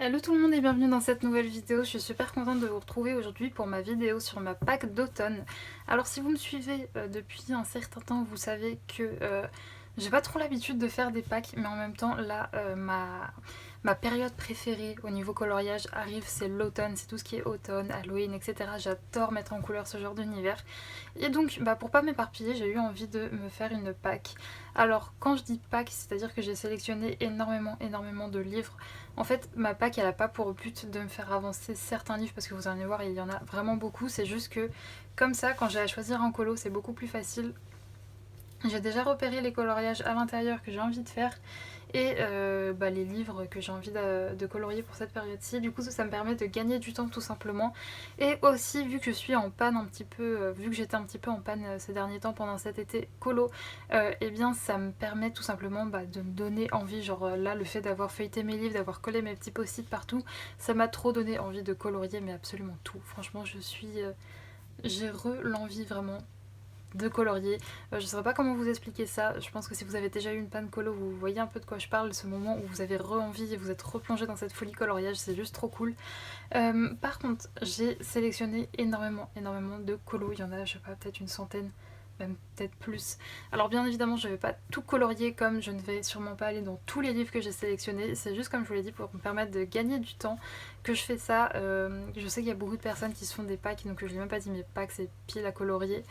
Hello tout le monde et bienvenue dans cette nouvelle vidéo. Je suis super contente de vous retrouver aujourd'hui pour ma vidéo sur ma pack d'automne. Alors si vous me suivez depuis un certain temps, vous savez que j'ai pas trop l'habitude de faire des packs, mais en même temps là ma période préférée au niveau coloriage arrive, c'est l'automne, c'est tout ce qui est automne, Halloween, etc. J'adore mettre en couleur ce genre d'univers. Et donc pour pas m'éparpiller, j'ai eu envie de me faire une pack. Alors quand je dis pack, c'est-à-dire que j'ai sélectionné énormément de livres. En fait, ma pack, elle n'a pas pour but de me faire avancer certains livres parce que vous allez voir, il y en a vraiment beaucoup. C'est juste que, comme ça, quand j'ai à choisir un colo, c'est beaucoup plus facile. J'ai déjà repéré les coloriages à l'intérieur que j'ai envie de faire et les livres que j'ai envie de colorier pour cette période-ci. Du coup, ça me permet de gagner du temps tout simplement. Et aussi, vu que je suis en panne un petit peu, vu que j'étais un petit peu en panne ces derniers temps pendant cet été colo, et bien ça me permet tout simplement de me donner envie. Genre là, le fait d'avoir feuilleté mes livres, d'avoir collé mes petits post-it partout, ça m'a trop donné envie de colorier, mais absolument tout. Franchement, j'ai l'envie vraiment de colorier. Je ne saurais pas comment vous expliquer ça. Je pense que si vous avez déjà eu une panne colo, vous voyez un peu de quoi je parle. Ce moment où vous avez re-envie et vous êtes replongé dans cette folie coloriage, c'est juste trop cool. Par contre, j'ai sélectionné énormément de colos. Il y en a, je sais pas, peut-être une centaine, même peut-être plus. Alors bien évidemment, je ne vais pas tout colorier comme je ne vais sûrement pas aller dans tous les livres que j'ai sélectionnés. C'est juste comme je vous l'ai dit pour me permettre de gagner du temps que je fais ça. Je sais qu'il y a beaucoup de personnes qui se font des packs, donc je ne l'ai même pas dit, mais packs c'est piles à colorier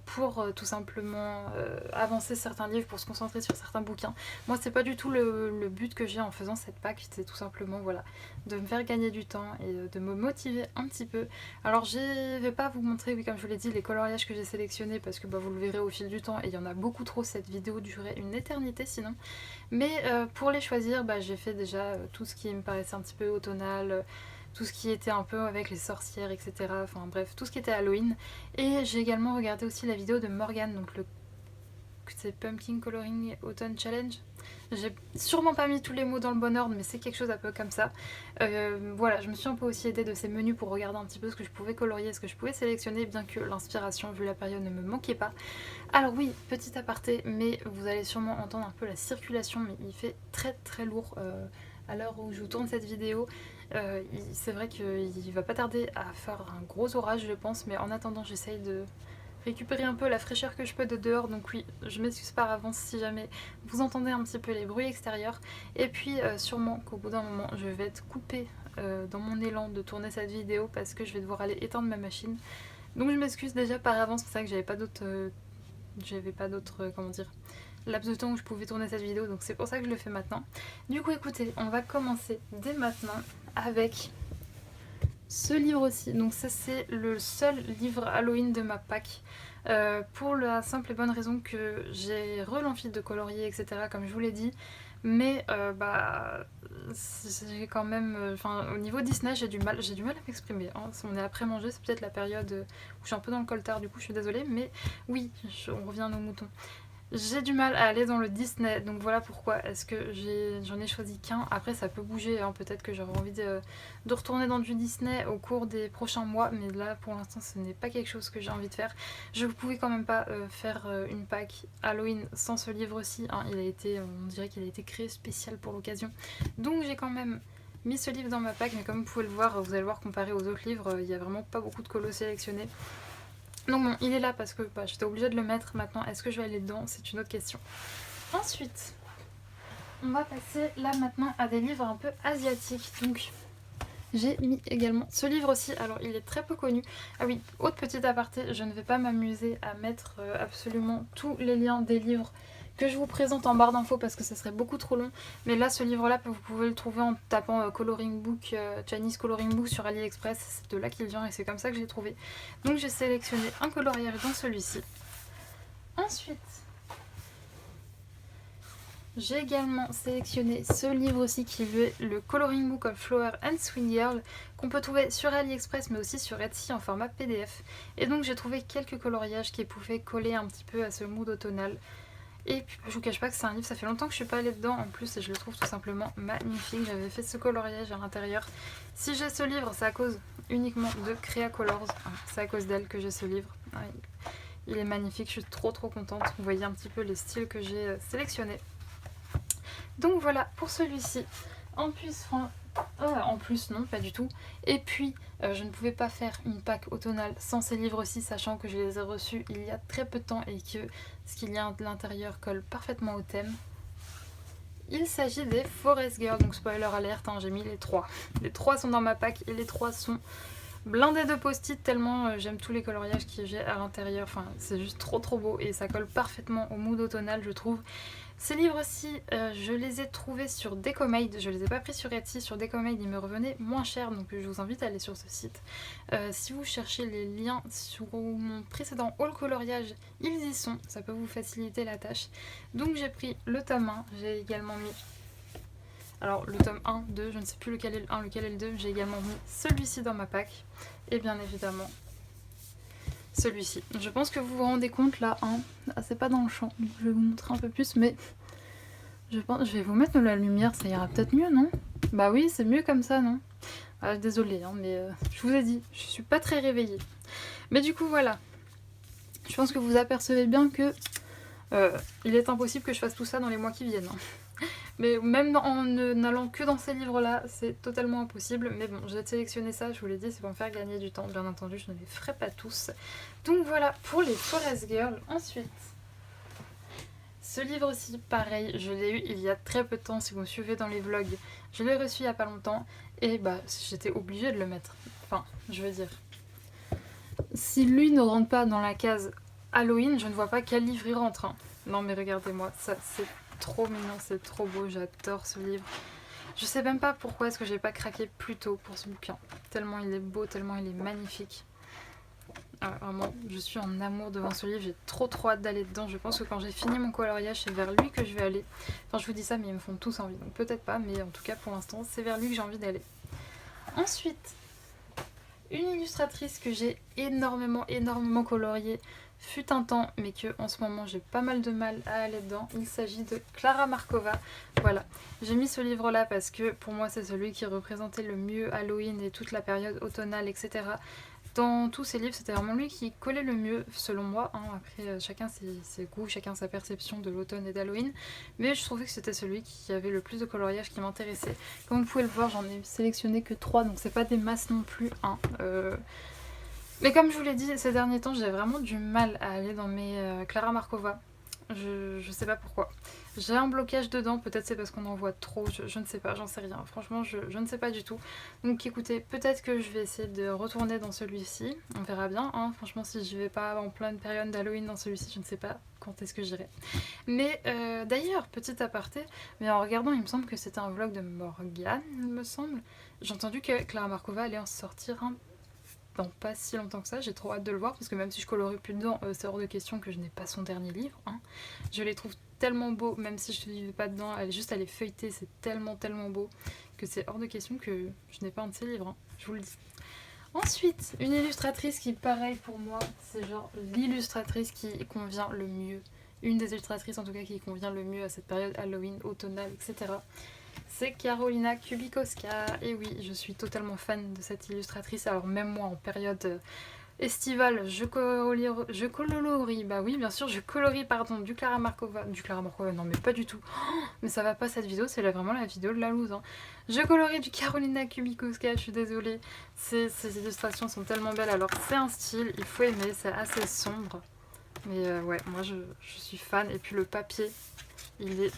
pour tout simplement avancer certains livres, pour se concentrer sur certains bouquins. Moi, c'est pas du tout le but que j'ai en faisant cette pack, c'est tout simplement voilà, de me faire gagner du temps et de me motiver un petit peu. Alors je vais pas vous montrer, oui, comme je vous l'ai dit, les coloriages que j'ai sélectionnés parce que vous le verrez au fil du temps et il y en a beaucoup trop, cette vidéo durerait une éternité sinon. Mais pour les choisir, j'ai fait déjà tout ce qui me paraissait un petit peu automnal, tout ce qui était un peu avec les sorcières, etc. Enfin bref, tout ce qui était Halloween. Et j'ai également regardé aussi la vidéo de Morgane, donc c'est Pumpkin Coloring Autumn Challenge. J'ai sûrement pas mis tous les mots dans le bon ordre, mais c'est quelque chose un peu comme ça. Voilà, je me suis un peu aussi aidée de ces menus pour regarder un petit peu ce que je pouvais colorier, ce que je pouvais sélectionner, bien que l'inspiration, vu la période, ne me manquait pas. Alors oui, petit aparté, mais vous allez sûrement entendre un peu la circulation, mais il fait très lourd à l'heure où je vous tourne cette vidéo. C'est vrai qu'il va pas tarder à faire un gros orage, je pense, mais en attendant, j'essaye de récupérer un peu la fraîcheur que je peux de dehors, donc oui, je m'excuse par avance si jamais vous entendez un petit peu les bruits extérieurs. Et puis sûrement qu'au bout d'un moment, je vais être coupée dans mon élan de tourner cette vidéo parce que je vais devoir aller éteindre ma machine. Donc je m'excuse déjà par avance, c'est ça que j'avais pas d'autres, comment dire, laps de temps où je pouvais tourner cette vidéo, donc c'est pour ça que je le fais maintenant. Du coup écoutez, on va commencer dès maintenant avec ce livre aussi. Donc ça c'est le seul livre Halloween de ma pack. Pour la simple et bonne raison que j'ai l'envie de colorier, etc. comme je vous l'ai dit. Mais j'ai quand même... au niveau Disney, j'ai du mal à m'exprimer. Hein. Si on est après manger, c'est peut-être la période où je suis un peu dans le coltard, du coup je suis désolée. Mais oui, on revient à nos moutons. J'ai du mal à aller dans le Disney, donc voilà pourquoi est-ce que j'en ai choisi qu'un. Après ça peut bouger, hein. Peut-être que j'aurai envie de retourner dans du Disney au cours des prochains mois, mais là pour l'instant ce n'est pas quelque chose que j'ai envie de faire. Je ne pouvais quand même pas faire une pack Halloween sans ce livre-ci, hein. On dirait qu'il a été créé spécial pour l'occasion. Donc j'ai quand même mis ce livre dans ma pack, mais comme vous pouvez le voir, vous allez le voir comparé aux autres livres, il n'y a vraiment pas beaucoup de colos sélectionnés. Donc bon, il est là parce que j'étais obligée de le mettre. Maintenant, est-ce que je vais aller dedans? C'est une autre question. Ensuite, on va passer là maintenant à des livres un peu asiatiques. Donc, j'ai mis également ce livre aussi. Alors, il est très peu connu. Ah oui, autre petit aparté, je ne vais pas m'amuser à mettre absolument tous les liens des livres que je vous présente en barre d'infos parce que ça serait beaucoup trop long. Mais là, ce livre-là, vous pouvez le trouver en tapant Coloring Book, Chinese Coloring Book sur AliExpress. C'est de là qu'il vient et c'est comme ça que je l'ai trouvé. Donc j'ai sélectionné un coloriage dans celui-ci. Ensuite, j'ai également sélectionné ce livre aussi qui est le Coloring Book of Flower and Swing Girl qu'on peut trouver sur AliExpress mais aussi sur Etsy en format PDF. Et donc j'ai trouvé quelques coloriages qui pouvaient coller un petit peu à ce mood automnal. Et puis je vous cache pas que c'est un livre, ça fait longtemps que je suis pas allée dedans en plus et je le trouve tout simplement magnifique. J'avais fait ce coloriage à l'intérieur. Si j'ai ce livre, c'est à cause uniquement de Crea Colors. C'est à cause d'elle que j'ai ce livre. Il est magnifique, je suis trop contente. Vous voyez un petit peu les styles que j'ai sélectionnés. Donc voilà pour celui-ci. En plus, En plus, non, pas du tout. Et puis, je ne pouvais pas faire une pack automnale sans ces livres-ci, sachant que je les ai reçus il y a très peu de temps et que ce qu'il y a à l'intérieur colle parfaitement au thème. Il s'agit des Forest Girl, donc spoiler alerte, hein, j'ai mis les 3. Les 3 sont dans ma pack et les 3 sont blindés de post-it tellement j'aime tous les coloriages que j'ai à l'intérieur. Enfin, c'est juste trop beau et ça colle parfaitement au mood automnal, je trouve. Ces livres-ci, je les ai trouvés sur Decomade, je les ai pas pris sur Etsy, sur Decomade ils me revenaient moins cher, donc je vous invite à aller sur ce site. Si vous cherchez les liens sur mon précédent haul coloriage, ils y sont, ça peut vous faciliter la tâche. Donc j'ai pris le tome 1, j'ai également mis... Alors le tome 1, 2, je ne sais plus lequel est le 1, lequel est le 2, j'ai également mis celui-ci dans ma pack, et bien évidemment celui-ci. Je pense que vous vous rendez compte là, hein, c'est pas dans le champ, donc je vais vous montrer un peu plus, mais je vais vous mettre de la lumière, ça ira peut-être mieux, non? Bah oui, c'est mieux comme ça, non? Désolée, hein, mais je vous ai dit, je suis pas très réveillée. Mais du coup, voilà. Je pense que vous apercevez bien que il est impossible que je fasse tout ça dans les mois qui viennent. Hein. Mais même en n'allant que dans ces livres-là, c'est totalement impossible. Mais bon, j'ai sélectionné ça, je vous l'ai dit, c'est pour me faire gagner du temps. Bien entendu, je ne les ferai pas tous. Donc voilà, pour les Forest Girl. Ensuite, ce livre aussi, pareil, je l'ai eu il y a très peu de temps. Si vous me suivez dans les vlogs, je l'ai reçu il y a pas longtemps. Et bah, j'étais obligée de le mettre. Enfin, je veux dire... Si lui ne rentre pas dans la case Halloween, je ne vois pas quel livre il rentre. Hein. Non mais regardez-moi, ça c'est trop mignon, c'est trop beau, j'adore ce livre. Je sais même pas pourquoi est-ce que j'ai pas craqué plus tôt pour ce bouquin. Tellement il est beau, tellement il est magnifique. Vraiment, je suis en amour devant ce livre, j'ai trop hâte d'aller dedans. Je pense que quand j'ai fini mon coloriage, c'est vers lui que je vais aller. Enfin je vous dis ça mais ils me font tous envie, donc peut-être pas, mais en tout cas pour l'instant c'est vers lui que j'ai envie d'aller. Ensuite, une illustratrice que j'ai énormément coloriée fut un temps, mais que en ce moment j'ai pas mal de mal à aller dedans. Il s'agit de Klara Markova. Voilà, j'ai mis ce livre là parce que pour moi c'est celui qui représentait le mieux Halloween et toute la période automnale, etc. Dans tous ces livres, c'était vraiment lui qui collait le mieux, selon moi. Hein. Après, chacun ses goûts, chacun sa perception de l'automne et d'Halloween. Mais je trouvais que c'était celui qui avait le plus de coloriage qui m'intéressait. Comme vous pouvez le voir, j'en ai sélectionné que 3, donc c'est pas des masses non plus. Hein. Mais comme je vous l'ai dit, ces derniers temps, j'ai vraiment du mal à aller dans mes Klara Markova. Je sais pas pourquoi. J'ai un blocage dedans, peut-être c'est parce qu'on en voit trop, je ne sais pas, j'en sais rien. Franchement, je ne sais pas du tout. Donc écoutez, peut-être que je vais essayer de retourner dans celui-ci. On verra bien. Hein. Franchement, si je vais pas en pleine période d'Halloween dans celui-ci, je ne sais pas quand est-ce que j'irai. Mais d'ailleurs, petit aparté, mais en regardant, il me semble que c'était un vlog de Morgane, il me semble. J'ai entendu que Klara Markova allait en sortir un dans pas si longtemps que ça, j'ai trop hâte de le voir parce que même si je colorie plus dedans, c'est hors de question que je n'ai pas son dernier livre. Hein. Je les trouve tellement beaux, même si je ne vivais pas dedans, juste à les feuilleter, c'est tellement beau que c'est hors de question que je n'ai pas un de ses livres, hein, je vous le dis. Ensuite, une illustratrice qui, pareil pour moi, c'est genre l'illustratrice qui convient le mieux. Une des illustratrices en tout cas qui convient le mieux à cette période Halloween, automnale, etc. C'est Karolina Kubikowska. Et oui, je suis totalement fan de cette illustratrice. Alors même moi, en période estivale, je colorie, bah oui, bien sûr, je colorie, pardon, du Klara Markova. Du Klara Markova, non mais pas du tout. Oh, mais ça va pas cette vidéo, c'est vraiment la vidéo de la loose. Hein. Je colorie du Karolina Kubikowska, je suis désolée. Ces illustrations sont tellement belles. Alors c'est un style, il faut aimer, c'est assez sombre. Mais ouais, moi je suis fan. Et puis le papier, il est...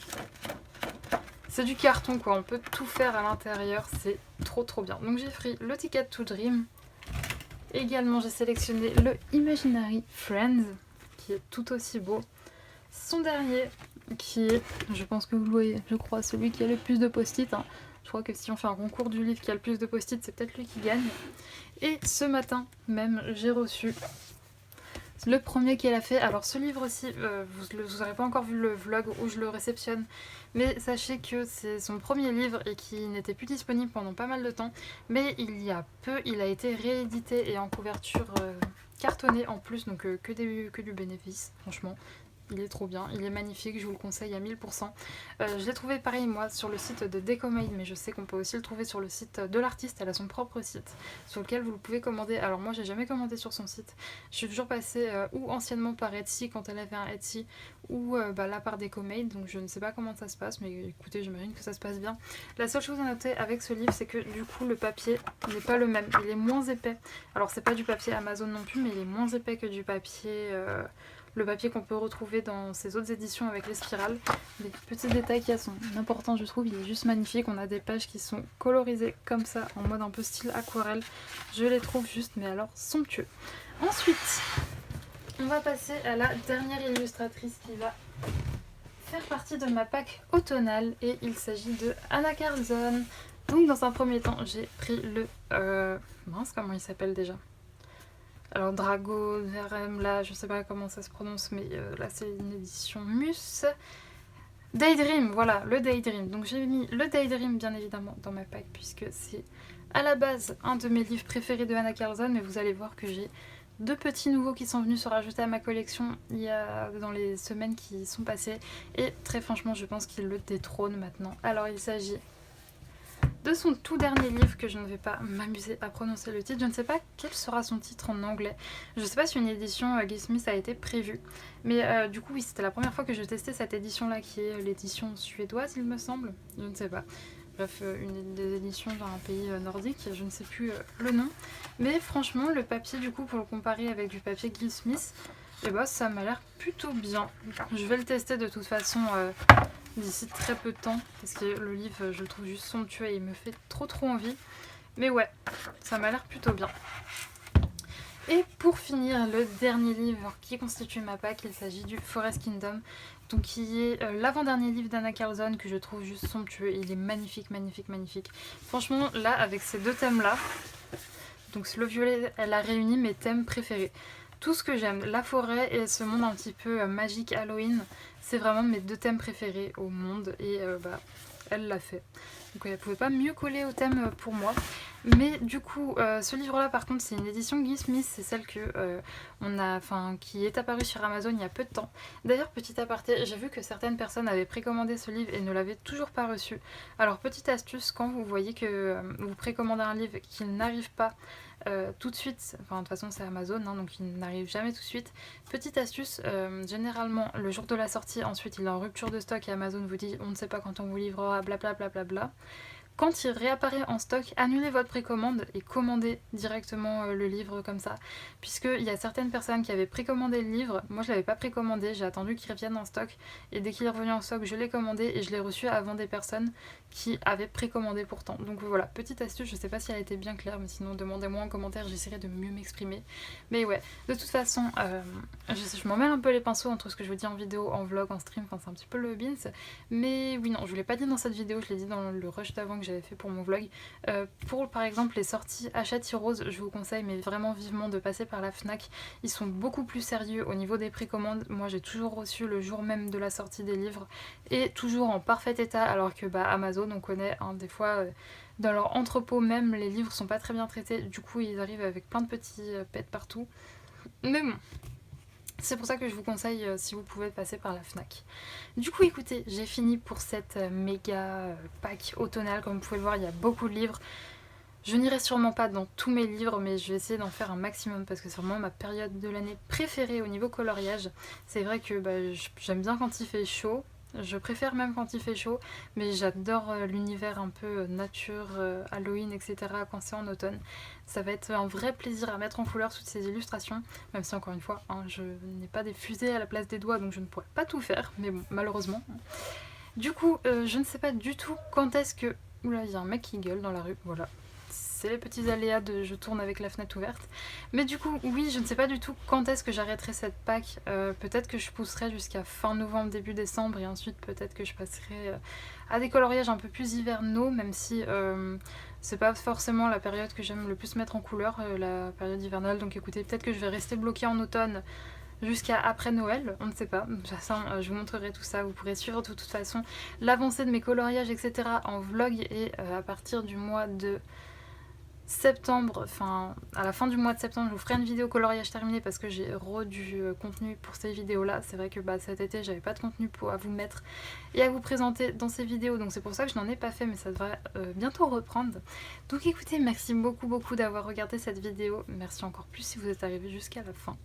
C'est du carton quoi, on peut tout faire à l'intérieur, c'est trop bien. Donc j'ai pris le Ticket to Dream. Également j'ai sélectionné le Imaginary Friends, qui est tout aussi beau. Son dernier, qui est, je pense que vous le voyez, je crois, celui qui a le plus de post-it. Hein. Je crois que si on fait un concours du livre qui a le plus de post-it, c'est peut-être lui qui gagne. Et ce matin même, j'ai reçu le premier qu'elle a fait. Alors ce livre aussi, vous n'aurez pas encore vu le vlog où je le réceptionne, mais sachez que c'est son premier livre et qui n'était plus disponible pendant pas mal de temps. Mais il y a peu, il a été réédité et en couverture cartonnée en plus, donc que du bénéfice, franchement. il est trop bien, il est magnifique, je vous le conseille à 1000%. Je l'ai trouvé pareil moi sur le site de Decomade, mais je sais qu'on peut aussi le trouver sur le site de l'artiste, elle a son propre site sur lequel vous le pouvez commander. Alors moi j'ai jamais commandé sur son site, je suis toujours passée ou anciennement par Etsy quand elle avait un Etsy, ou là par Decomade, donc je ne sais pas comment ça se passe, mais écoutez, j'imagine que ça se passe bien. La seule chose à noter avec ce livre, c'est que du coup le papier n'est pas le même, il est moins épais. Alors c'est pas du papier Amazon non plus, mais il est moins épais que du papier, le papier qu'on peut retrouver dans ses autres éditions avec les spirales. Les petits détails qui sont importants, je trouve, il est juste magnifique. On a des pages qui sont colorisées comme ça, en mode un peu style aquarelle. Je les trouve juste, mais alors somptueux. Ensuite, on va passer à la dernière illustratrice qui va faire partie de ma pack automnale, et il s'agit de Anna Carlzon. Donc dans un premier temps, j'ai pris le... mince, comment il s'appelle déjà? Alors Drago, RM, là, je sais pas comment ça se prononce, mais là c'est une édition Mus. Daydream, voilà, le Daydream. Donc j'ai mis le Daydream bien évidemment dans ma pack, puisque c'est à la base un de mes livres préférés de Anna Carlzon, mais vous allez voir que j'ai deux petits nouveaux qui sont venus se rajouter à ma collection dans les semaines qui sont passées, et très franchement je pense qu'il le détrône maintenant. Alors il s'agit de son tout dernier livre, que je ne vais pas m'amuser à prononcer le titre. Je ne sais pas quel sera son titre en anglais. Je ne sais pas si une édition Smith a été prévue. Mais du coup, oui, c'était la première fois que je testais cette édition-là, qui est l'édition suédoise, il me semble. Je ne sais pas. Bref, une des éditions d'un pays nordique, je ne sais plus le nom. Mais franchement, le papier, du coup, pour le comparer avec du papier Smith, et bah, ça m'a l'air plutôt bien. Je vais le tester de toute façon d'ici très peu de temps, parce que le livre, je le trouve juste somptueux et il me fait trop envie. Mais ouais, ça m'a l'air plutôt bien. Et pour finir, le dernier livre qui constitue ma pack, il s'agit du Forest Kingdom, donc qui est l'avant-dernier livre d'Anna Carlzon, que je trouve juste somptueux. Il est magnifique, magnifique, magnifique. Franchement, là, avec ces deux thèmes-là, donc le violet, elle a réuni mes thèmes préférés. Tout ce que j'aime, la forêt et ce monde un petit peu magique Halloween, c'est vraiment mes deux thèmes préférés au monde, et elle l'a fait. Donc elle ne pouvait pas mieux coller au thème pour moi. Mais du coup, ce livre-là, par contre, c'est une édition Guy Smith, c'est celle qui est apparue sur Amazon il y a peu de temps. D'ailleurs, petit aparté, j'ai vu que certaines personnes avaient précommandé ce livre et ne l'avaient toujours pas reçu. Alors, petite astuce, quand vous voyez que vous précommandez un livre et qu'il n'arrive pas tout de suite, enfin de toute façon c'est Amazon, hein, donc il n'arrive jamais tout de suite. Petite astuce, généralement le jour de la sortie, ensuite il est en rupture de stock et Amazon vous dit on ne sait pas quand on vous livrera, blablabla. Bla. Quand il réapparaît en stock, annulez votre précommande et commandez directement le livre comme ça. Puisqu'il y a certaines personnes qui avaient précommandé le livre, moi je l'avais pas précommandé, j'ai attendu qu'il revienne en stock. Et dès qu'il est revenu en stock, je l'ai commandé et je l'ai reçu avant des personnes qui avaient précommandé pourtant. Donc voilà, petite astuce, je sais pas si elle a été bien claire, mais sinon demandez-moi en commentaire, j'essaierai de mieux m'exprimer. Mais ouais, de toute façon, je m'en mêle un peu les pinceaux entre ce que je vous dis en vidéo, en vlog, en stream, enfin c'est un petit peu le beans. Mais oui, non, je vous l'ai pas dit dans cette vidéo, je l'ai dit dans le rush d'avant que j'avais fait pour mon vlog. Pour par exemple les sorties Hachette Rose, je vous conseille mais vraiment vivement de passer par la Fnac. Ils sont beaucoup plus sérieux au niveau des précommandes. Moi j'ai toujours reçu le jour même de la sortie des livres et toujours en parfait état, alors que Amazon on connaît, hein, des fois dans leur entrepôt même les livres sont pas très bien traités, du coup ils arrivent avec plein de petits pets partout. Mais bon, c'est pour ça que je vous conseille, si vous pouvez, passer par la Fnac. Du coup, écoutez, j'ai fini pour cette méga pack automnale. Comme vous pouvez le voir, il y a beaucoup de livres. Je n'irai sûrement pas dans tous mes livres, mais je vais essayer d'en faire un maximum parce que c'est vraiment ma période de l'année préférée au niveau coloriage. C'est vrai que j'aime bien quand il fait chaud. Je préfère même quand il fait chaud, mais j'adore l'univers un peu nature, Halloween, etc. quand c'est en automne. Ça va être un vrai plaisir à mettre en couleur toutes ces illustrations, même si encore une fois, hein, je n'ai pas des fusées à la place des doigts, donc je ne pourrais pas tout faire, mais bon, malheureusement. Du coup, je ne sais pas du tout quand est-ce que... Oula, il y a un mec qui gueule dans la rue, voilà. C'est les petits aléas de je tourne avec la fenêtre ouverte. Mais du coup, oui, je ne sais pas du tout quand est-ce que j'arrêterai cette pack. Peut-être que je pousserai jusqu'à fin novembre, début décembre, et ensuite peut-être que je passerai à des coloriages un peu plus hivernaux, même si c'est pas forcément la période que j'aime le plus mettre en couleur, la période hivernale. Donc écoutez, peut-être que je vais rester bloquée en automne jusqu'à après Noël, on ne sait pas. De toute façon, je vous montrerai tout ça, vous pourrez suivre de toute façon l'avancée de mes coloriages, etc. en vlog, et à partir du mois de septembre, enfin à la fin du mois de septembre, je vous ferai une vidéo coloriage terminée parce que j'ai du contenu pour ces vidéos là. C'est vrai que cet été j'avais pas de contenu à vous mettre et à vous présenter dans ces vidéos, donc c'est pour ça que je n'en ai pas fait, mais ça devrait bientôt reprendre. Donc écoutez, merci beaucoup d'avoir regardé cette vidéo, merci encore plus si vous êtes arrivé jusqu'à la fin.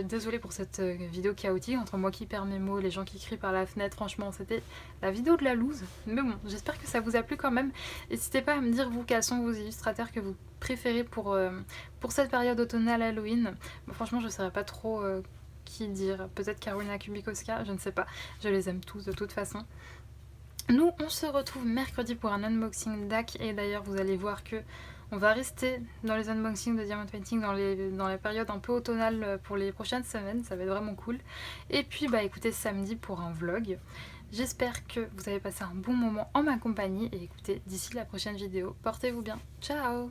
Désolée pour cette vidéo chaotique, entre moi qui perds mes mots, les gens qui crient par la fenêtre, franchement c'était la vidéo de la loose, mais bon, j'espère que ça vous a plu quand même. N'hésitez pas à me dire vous quels sont vos illustrateurs que vous préférez pour cette période automnale Halloween. Bon, franchement je ne saurais pas trop qui dire, peut-être Karolina Kubikowska, je ne sais pas, je les aime tous de toute façon. Nous on se retrouve mercredi pour un unboxing DAC, et d'ailleurs vous allez voir que on va rester dans les unboxings de Diamond Painting dans la période un peu automnale pour les prochaines semaines, ça va être vraiment cool. Et puis écoutez, samedi pour un vlog. J'espère que vous avez passé un bon moment en ma compagnie, et écoutez, d'ici la prochaine vidéo, portez-vous bien, ciao!